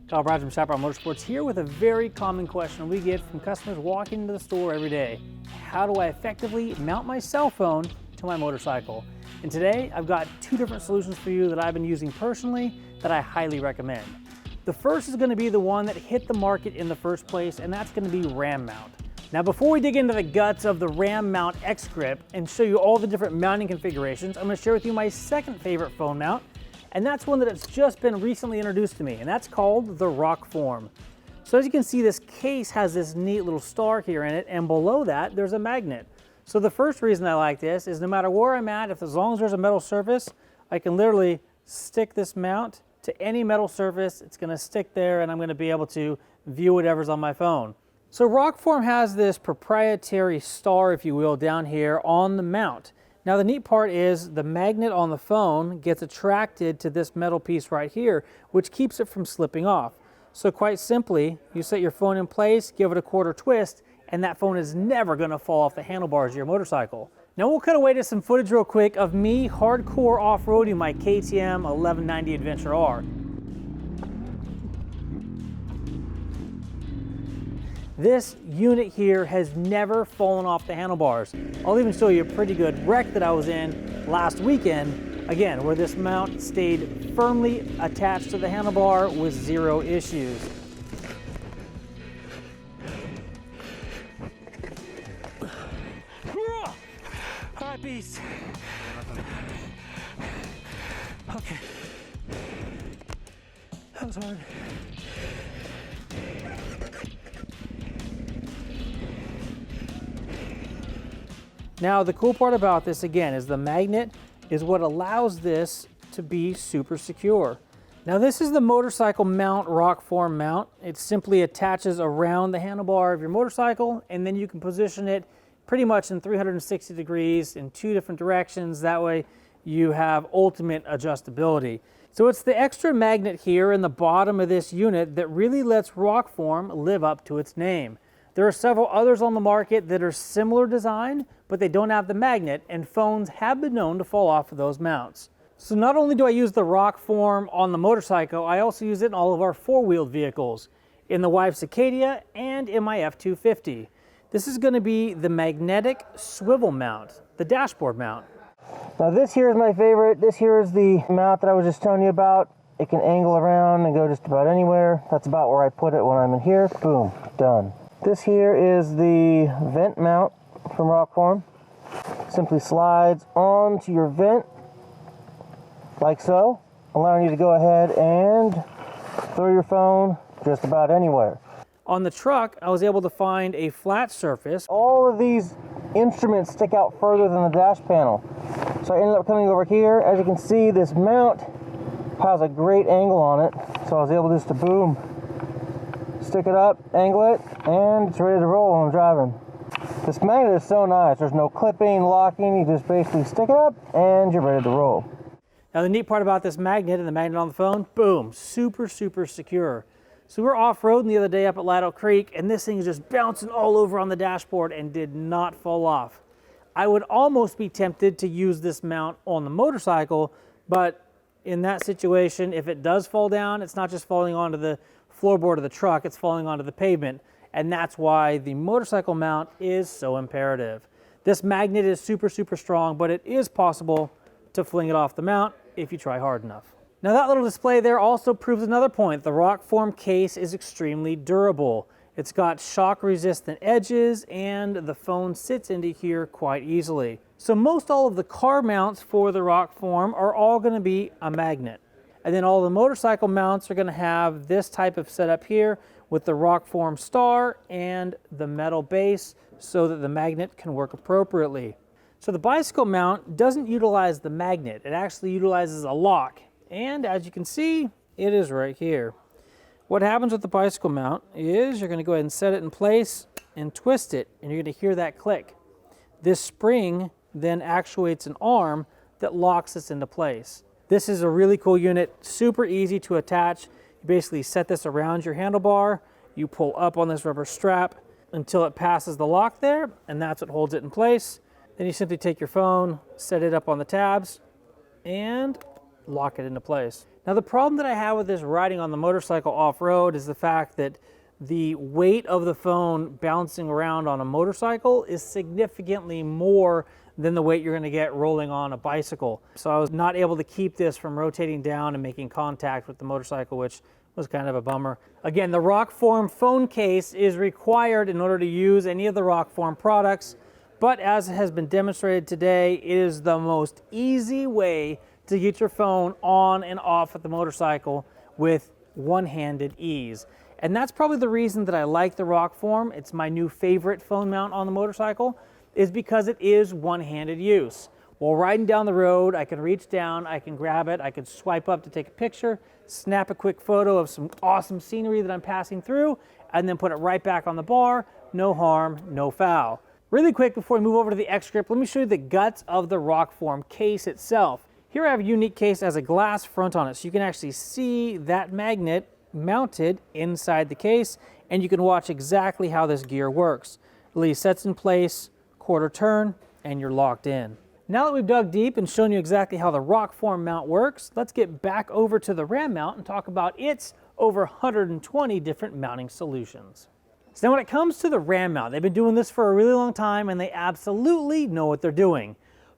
From Chaparral Motorsports here with a very common question we get from customers walking into the store every day. How do I effectively mount my cell phone to my motorcycle? And today I've got two different solutions for you that I've been using personally that I highly recommend. The first is going to be the one that hit the market in the first place, and that's going to be RAM mount. Now before we dig into the guts of the RAM mount X Grip and show you all the different mounting configurations, I'm going to share with you my second favorite phone mount. And that's one that has just been recently introduced to me, and that's called the Rockform. So as you can see, this case has this neat little star here in it, and below that there's a magnet. So the first reason I like this is no matter where I'm at, as long as there's a metal surface, I can literally stick this mount to any metal surface. It's going to stick there, and I'm going to be able to view whatever's on my phone. So Rockform has this proprietary star, if you will, down here on the mount. Now the neat part is the magnet on the phone gets attracted to this metal piece right here, which keeps it from slipping off. So quite simply, you set your phone in place, give it a quarter twist, and that phone is never going to fall off the handlebars of your motorcycle. Now we'll cut away to some footage real quick of me hardcore off-roading my KTM 1190 Adventure R. This unit here has never fallen off the handlebars. I'll even show you a pretty good wreck that I was in last weekend, again, where this mount stayed firmly attached to the handlebar with zero issues. All right, beast. Okay. That was hard. Now the cool part about this again is the magnet is what allows this to be super secure. Now this is the motorcycle mount Rockform mount. It simply attaches around the handlebar of your motorcycle, and then you can position it pretty much in 360 degrees in two different directions. That way you have ultimate adjustability. So it's the extra magnet here in the bottom of this unit that really lets Rockform live up to its name. There are several others on the market that are similar design, but they don't have the magnet, and phones have been known to fall off of those mounts. So not only do I use the Rockform on the motorcycle, I also use it in all of our four-wheeled vehicles, in the wife's Acadia and in my F250. This is going to be the magnetic swivel mount, the dashboard mount. Now this here is my favorite. This here is the mount that I was just telling you about. It can angle around and go just about anywhere. That's about where I put it when I'm in here. Boom, done. This here is the vent mount from Rockform. Simply slides onto your vent like so, allowing you to go ahead and throw your phone just about anywhere. On the truck, I was able to find a flat surface. All of these instruments stick out further than the dash panel. So I ended up coming over here. As you can see, this mount has a great angle on it. So I was able just to boom, stick it up, angle it, and it's ready to roll when I'm driving. This magnet is so nice. There's no clipping, locking. You just basically stick it up and you're ready to roll. Now the neat part about this magnet and the magnet on the phone, boom, super, super secure. So we were off-roading the other day up at Lido Creek, and this thing is just bouncing all over on the dashboard and did not fall off. I would almost be tempted to use this mount on the motorcycle, but in that situation, if it does fall down, it's not just falling onto the floorboard of the truck, it's falling onto the pavement, and that's why the motorcycle mount is so imperative. This magnet is super, super strong, but it is possible to fling it off the mount if you try hard enough. Now that little display there also proves another point. The Rokform case is extremely durable. It's got shock resistant edges, and the phone sits into here quite easily. So most all of the car mounts for the Rokform are all going to be a magnet. And then all the motorcycle mounts are going to have this type of setup here with the Rokform star and the metal base so that the magnet can work appropriately. So the bicycle mount doesn't utilize the magnet. It actually utilizes a lock. And as you can see, it is right here. What happens with the bicycle mount is you're going to go ahead and set it in place and twist it, and you're going to hear that click. This spring then actuates an arm that locks this into place. This is a really cool unit, super easy to attach. You basically set this around your handlebar, you pull up on this rubber strap until it passes the lock there, and that's what holds it in place. Then you simply take your phone, set it up on the tabs, and lock it into place. Now the problem that I have with this riding on the motorcycle off-road is the fact that the weight of the phone bouncing around on a motorcycle is significantly more than the weight you're going to get rolling on a bicycle. So I was not able to keep this from rotating down and making contact with the motorcycle, which was kind of a bummer. Again, the Rokform phone case is required in order to use any of the Rokform products, but as has been demonstrated today, it is the most easy way to get your phone on and off of the motorcycle with one-handed ease. And that's probably the reason that I like the Rokform. It's my new favorite phone mount on the motorcycle, is because it is one-handed use. While riding down the road, I can reach down, I can grab it, I can swipe up to take a picture, snap a quick photo of some awesome scenery that I'm passing through, and then put it right back on the bar. No harm, no foul. Really quick before we move over to the X-Grip, let me show you the guts of the Rokform case itself. Here I have a unique case that has a glass front on it, so you can actually see that magnet mounted inside the case, and you can watch exactly how this gear works. It really sets in place, quarter turn, and you're locked in. Now that we've dug deep and shown you exactly how the Rokform mount works, let's get back over to the Ram mount and talk about its over 120 different mounting solutions. So now when it comes to the Ram mount, they've been doing this for a really long time and they absolutely know what they're doing.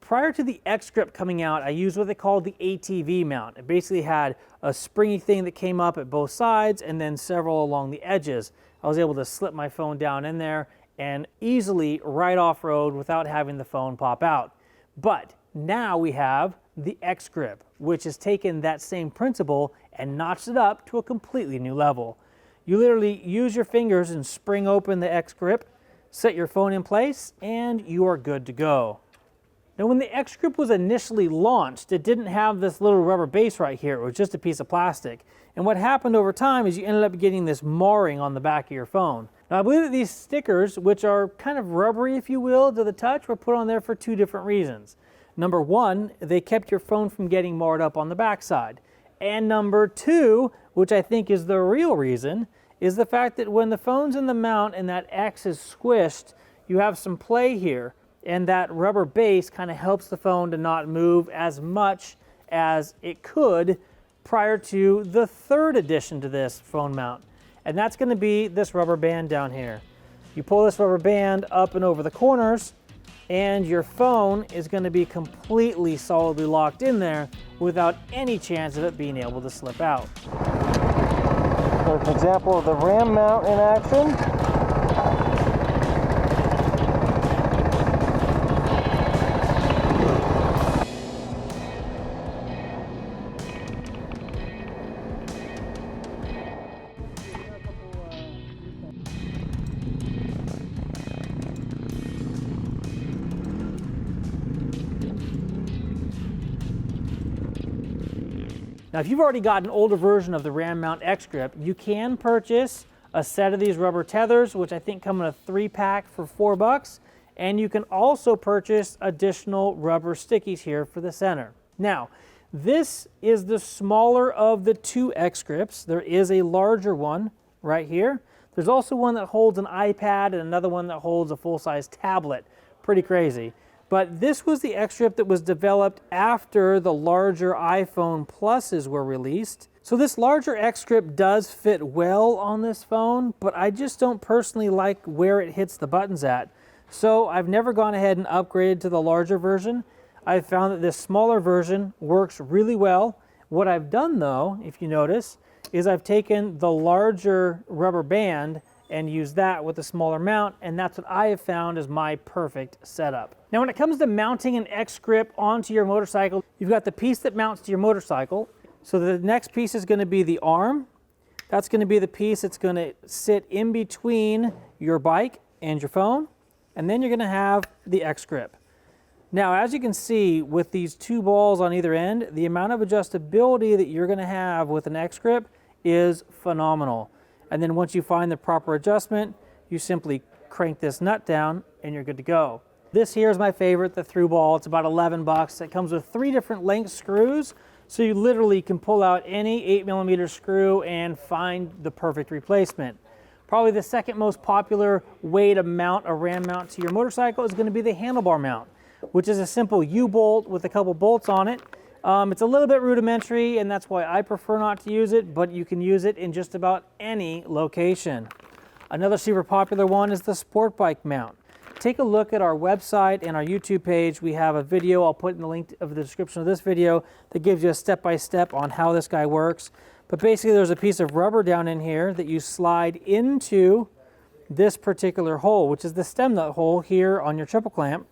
Prior to the X-Grip coming out, I used what they called the ATV mount. It basically had a springy thing that came up at both sides and then several along the edges. I was able to slip my phone down in there and easily ride off-road without having the phone pop out. But now we have the X-Grip, which has taken that same principle and notched it up to a completely new level. You literally use your fingers and spring open the X-Grip, set your phone in place, and you are good to go. Now when the X-Grip was initially launched, it didn't have this little rubber base right here. It was just a piece of plastic. And what happened over time is you ended up getting this marring on the back of your phone. Now I believe that these stickers, which are kind of rubbery, if you will, to the touch, were put on there for two different reasons. Number one, they kept your phone from getting marred up on the backside. And number two, which I think is the real reason, is the fact that when the phone's in the mount and that X is squished, you have some play here. And that rubber base kind of helps the phone to not move as much as it could prior to the third addition to this phone mount. And that's going to be this rubber band down here. You pull this rubber band up and over the corners, and your phone is going to be completely solidly locked in there without any chance of it being able to slip out. There's an example of the Ram mount in action. Now, if you've already got an older version of the Ram mount X-Grip, you can purchase a set of these rubber tethers, which I think come in a 3-pack for $4. And you can also purchase additional rubber stickies here for the center. Now, this is the smaller of the two X-Grips. There is a larger one right here. There's also one that holds an iPad and another one that holds a full-size tablet. Pretty crazy. But this was the X-Grip that was developed after the larger iPhone Pluses were released. So this larger X-Grip does fit well on this phone, but I just don't personally like where it hits the buttons at. So I've never gone ahead and upgraded to the larger version. I've found that this smaller version works really well. What I've done though, if you notice, is I've taken the larger rubber band and use that with a smaller mount, and that's what I have found is my perfect setup. Now when it comes to mounting an X-Grip onto your motorcycle, you've got the piece that mounts to your motorcycle. So the next piece is going to be the arm. That's going to be the piece that's going to sit in between your bike and your phone, and then you're going to have the X-Grip. Now as you can see with these two balls on either end, the amount of adjustability that you're going to have with an X-Grip is phenomenal. And then once you find the proper adjustment, you simply crank this nut down and you're good to go. This here is my favorite, the through ball. It's about $11. It comes with 3 different length screws, so you literally can pull out any 8mm screw and find the perfect replacement. Probably the second most popular way to mount a Ram mount to your motorcycle is going to be the handlebar mount, which is a simple U-bolt with a couple bolts on it. It's a little bit rudimentary, and that's why I prefer not to use it, but you can use it in just about any location. Another super popular one is the Sportbike mount. Take a look at our website and our YouTube page. We have a video, I'll put in the link of the description of this video, that gives you a step-by-step on how this guy works. But basically there's a piece of rubber down in here that you slide into this particular hole, which is the stem nut hole here on your triple clamp.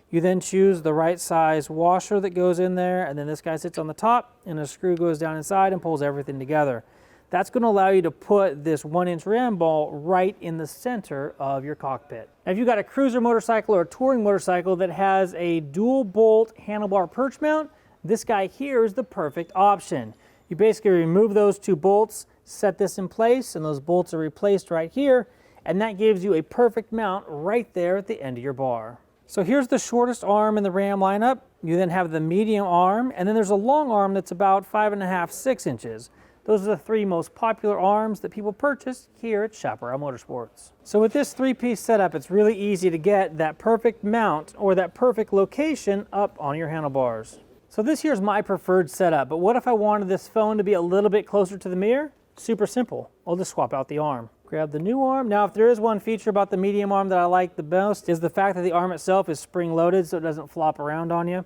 You then choose the right size washer that goes in there, and then this guy sits on the top, and a screw goes down inside and pulls everything together. That's going to allow you to put this 1-inch ram ball right in the center of your cockpit. Now, if you've got a cruiser motorcycle or a touring motorcycle that has a dual bolt handlebar perch mount, this guy here is the perfect option. You basically remove those 2 bolts, set this in place, and those bolts are replaced right here, and that gives you a perfect mount right there at the end of your bar. So here's the shortest arm in the Ram lineup. You then have the medium arm, and then there's a long arm that's about 5.5, 6 inches. Those are the 3 most popular arms that people purchase here at Chaparral Motorsports. So with this 3-piece setup, it's really easy to get that perfect mount or that perfect location up on your handlebars. So this here's my preferred setup, but what if I wanted this phone to be a little bit closer to the mirror? Super simple. I'll just swap out the arm. Grab the new arm. Now, if there is one feature about the medium arm that I like the most, is the fact that the arm itself is spring-loaded so it doesn't flop around on you.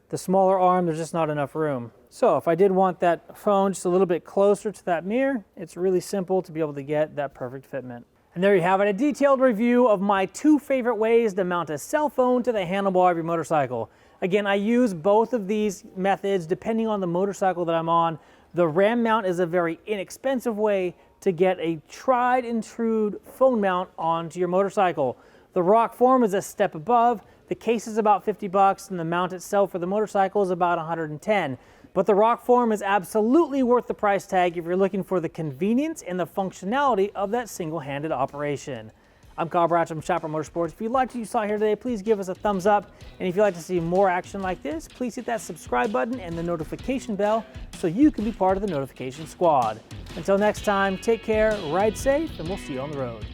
The smaller arm, there's just not enough room. So if I did want that phone just a little bit closer to that mirror, it's really simple to be able to get that perfect fitment. And there you have it, a detailed review of my 2 favorite ways to mount a cell phone to the handlebar of your motorcycle. Again, I use both of these methods depending on the motorcycle that I'm on. The Ram mount is a very inexpensive way to get a tried and true phone mount onto your motorcycle. The Rockform is a step above. The case is about 50 bucks, and the mount itself for the motorcycle is about 110. But the Rockform is absolutely worth the price tag if you're looking for the convenience and the functionality of that single-handed operation. I'm Kyle Bratch from Chaparral Motorsports. If you liked what you saw here today, please give us a thumbs up. And if you'd like to see more action like this, please hit that subscribe button and the notification bell so you can be part of the notification squad. Until next time, take care, ride safe, and we'll see you on the road.